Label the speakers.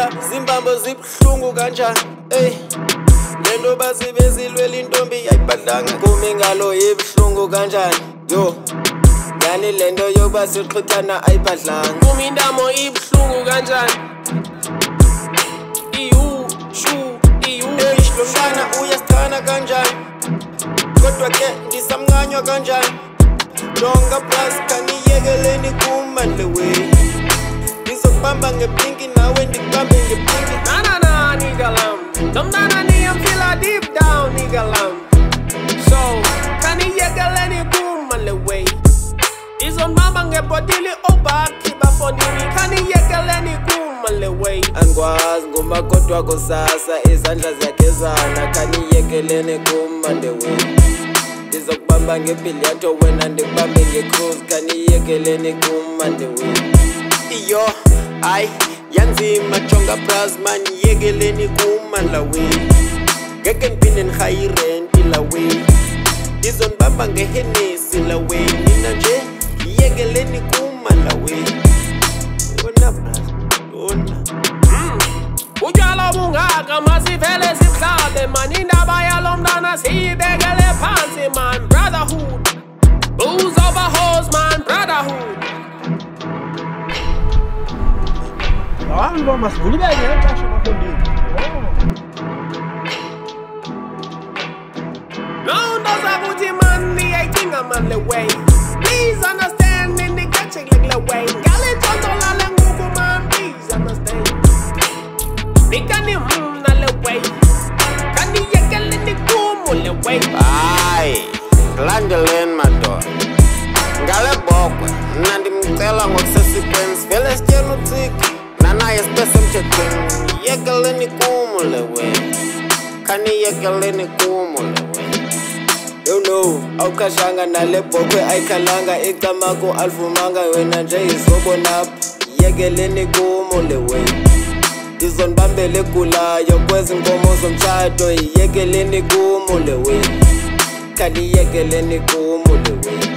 Speaker 1: Bra, zimbambo zibuhlungu kanjani ey lento basibezilwela intombi yayibhadlanga kumi ngalo ibuhlungu kanjani yo yani lento yoba siqhithana ayibhadlanga kumi intamo ibuhlungu kanjani Lomntana uyasithana kanjani kodwa ke ndisamnganywa kanjani Jonga plus kaniyekeleni kumandle we ngizokubamba ngepinki nawe ndikubambe ngepinki na nigga lam lomntana niyamfila deep down nigga lam so kaniyekeleni kumandle we izonibamba ngebhotili obakhiba fonini kaniyekeleni kumandle we angikwazi ngoma kodwa kusasa izandla ziyagezana kaniyekeleni kumandle we ngizokubamba ngebilliardo wena ndikubambe ngecruise kaniyekeleni kumandle we iyo ay yanzima jonga bras man yekeleni kumandla we ngeke ndiphinde nirhaye irenti la we ngizonibamba ngehenesi la we nina nje yekeleni kumandla we wona bras wona utshwala bungaka masivele sibuhlabe man indaba yalo mntana siyibekele phansi man brotherhood booze over hoes man brotherhood
Speaker 2: mas vou liberar pra chamar comigo.
Speaker 1: No, those are good man, the 18 I'm on the way. Please understand me, the catching like the way. Gallet on the language, man, please understand. Can you on the way? Can you get in the room on the way? Aye, Landolin, my door. Gallet Bog, Nandim Tella, what's the sequence? Philistine. Nana is the subject. Yiyekeleni kumandle we. Kaniyekeleni kumandle we. You know, awukashanga nale bhokwe ayikhalanga icamako alivumanga wena nje izobonapha. Yiyekeleni kumandle we. Izonibambele egulayo kwezi nkomo zomtshado. Yiyekeleni kumandle we. Kaniyekeleni kumandle we.